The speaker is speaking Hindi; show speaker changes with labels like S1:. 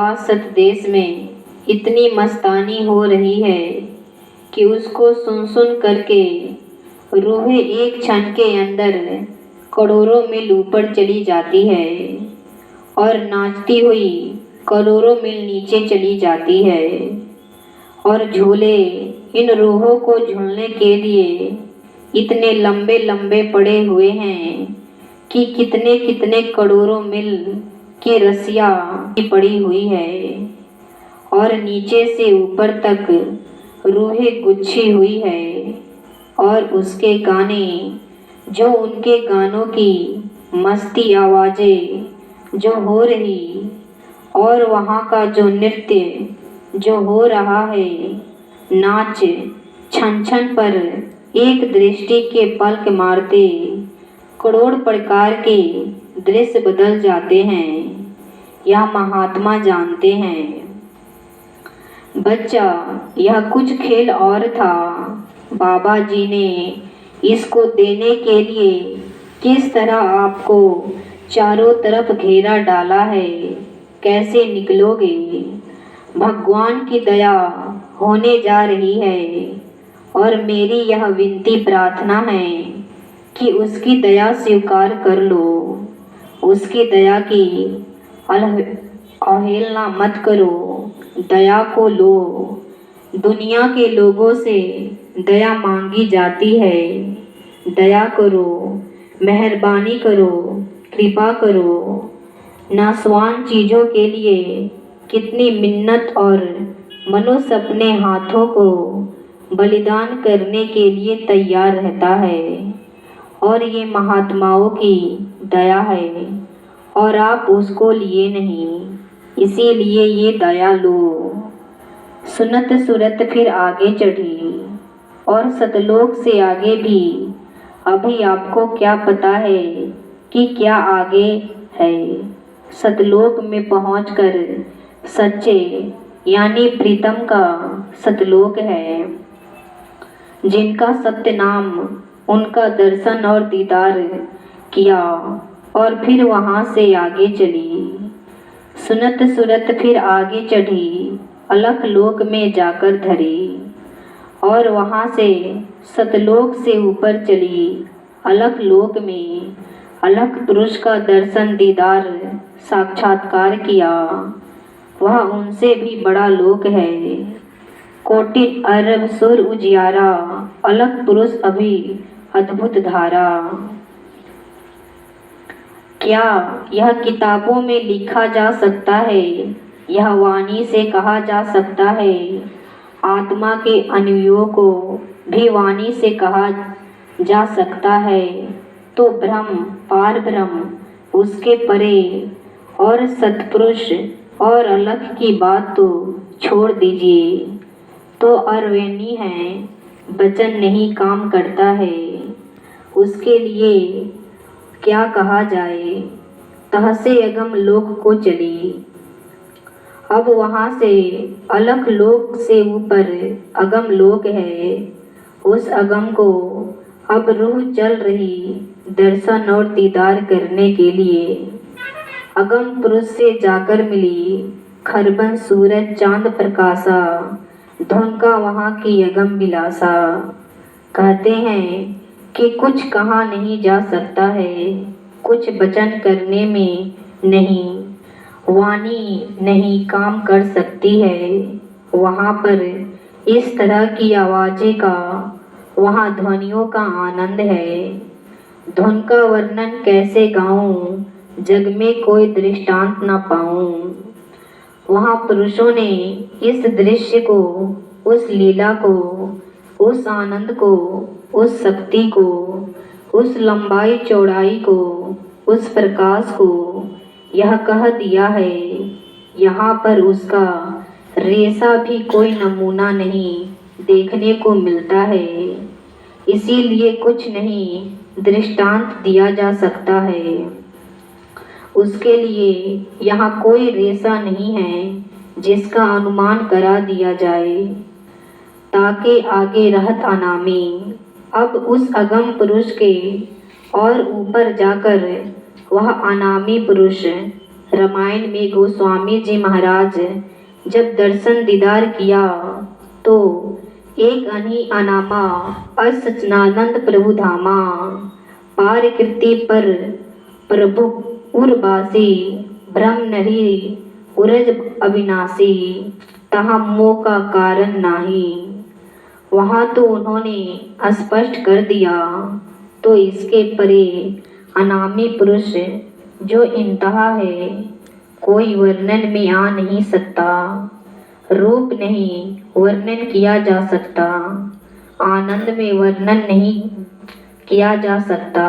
S1: आवाज़ सतदेश में इतनी मस्तानी हो रही है कि उसको सुन सुन करके रूहें एक क्षण के अंदर करोड़ों मील ऊपर चली जाती है और नाचती हुई करोड़ों मील नीचे चली जाती है। और झूले इन रूहों को झूलने के लिए इतने लंबे लंबे पड़े हुए हैं कि कितने कितने करोड़ों मील की रस्सियाँ पड़ी हुई है और नीचे से ऊपर तक रूहें गुच्छी हुई है। और उसके गाने, जो उनके गानों की मस्ती आवाज़ें जो हो रही और वहाँ का जो नृत्य जो हो रहा है, नाच छन छन पर एक दृष्टि के पलक मारते करोड़ प्रकार के दृश्य बदल जाते हैं। यह महात्मा जानते हैं। बच्चा, यह कुछ खेल और था। बाबा जी ने इसको देने के लिए किस तरह आपको चारों तरफ घेरा डाला है, कैसे निकलोगे? भगवान की दया होने जा रही है और मेरी यह विनती प्रार्थना है कि उसकी दया स्वीकार कर लो। उसकी दया की अवहेलना मत करो, दया को लो। दुनिया के लोगों से दया मांगी जाती है। दया करो, मेहरबानी करो, कृपा करो। नासवान चीज़ों के लिए कितनी मिन्नत और मनुष्य अपने हाथों को बलिदान करने के लिए तैयार रहता है और ये महात्माओं की दया है और आप उसको लिए नहीं, इसीलिए ये दया लो। सुनत सुरत फिर आगे चढ़ी और सतलोक से आगे भी। अभी आपको क्या पता है कि क्या आगे है? सतलोक में पहुंचकर सच्चे यानी प्रीतम का सतलोक है, जिनका सत्य नाम, उनका दर्शन और दीदार किया और फिर वहाँ से आगे चली। सुनत सुरत फिर आगे चढ़ी, अलख लोक में जाकर धरी और वहाँ से सतलोक से ऊपर चली। अलख लोक में अलख पुरुष का दर्शन दीदार साक्षात्कार किया। वह उनसे भी बड़ा लोक है। कोटि अरब सुर उजियारा, अलख पुरुष अभी अद्भुत धारा। क्या यह किताबों में लिखा जा सकता है? यह वाणी से कहा जा सकता है? आत्मा के अनुयायियों को भी वाणी से कहा जा सकता है तो ब्रह्म, पार ब्रह्म, उसके परे और सत्पुरुष और अलख की बात तो छोड़ दीजिए। तो अरवेनी है, वचन नहीं काम करता है, उसके लिए क्या कहा जाए? तह से अगम लोक को चली। अब वहाँ से अलख लोक से ऊपर अगम लोक है। उस अगम को अब रूह चल रही दर्शन और दीदार करने के लिए। अगम पुरुष से जाकर मिली, खरबन सूरज चांद प्रकाशा, धुन का वहाँ की अगम विलासा। कहते हैं कि कुछ कहा नहीं जा सकता है, कुछ वचन करने में नहीं, वाणी नहीं काम कर सकती है। वहाँ पर इस तरह की आवाज़ें का, वहाँ ध्वनियों का आनंद है। धुन का वर्णन कैसे गाऊं, जग में कोई दृष्टांत न पाऊं। वहाँ पुरुषों ने इस दृश्य को, उस लीला को, उस आनंद को, उस शक्ति को, उस लंबाई चौड़ाई को, उस प्रकाश को यह कह दिया है। यहाँ पर उसका रेशा भी कोई नमूना नहीं देखने को मिलता है, इसीलिए कुछ नहीं दृष्टांत दिया जा सकता है। उसके लिए यहाँ कोई रेशा नहीं है जिसका अनुमान करा दिया जाए। ताकि आगे रहत अनामी। अब उस अगम पुरुष के और ऊपर जाकर वह अनामी पुरुष रामायण में गोस्वामी जी महाराज जब दर्शन दीदार किया तो एक अनी अनामा असचनानंद प्रभु धामा पार कीर्ति पर प्रभु उर्वासी ब्रह्म नरी उरज अविनाशी तहाँ मोह का कारण नाही। वहाँ तो उन्होंने स्पष्ट कर दिया। तो इसके परे अनामी पुरुष जो इंतहा है कोई वर्णन में आ नहीं सकता। रूप नहीं वर्णन किया जा सकता, आनंद में वर्णन नहीं किया जा सकता।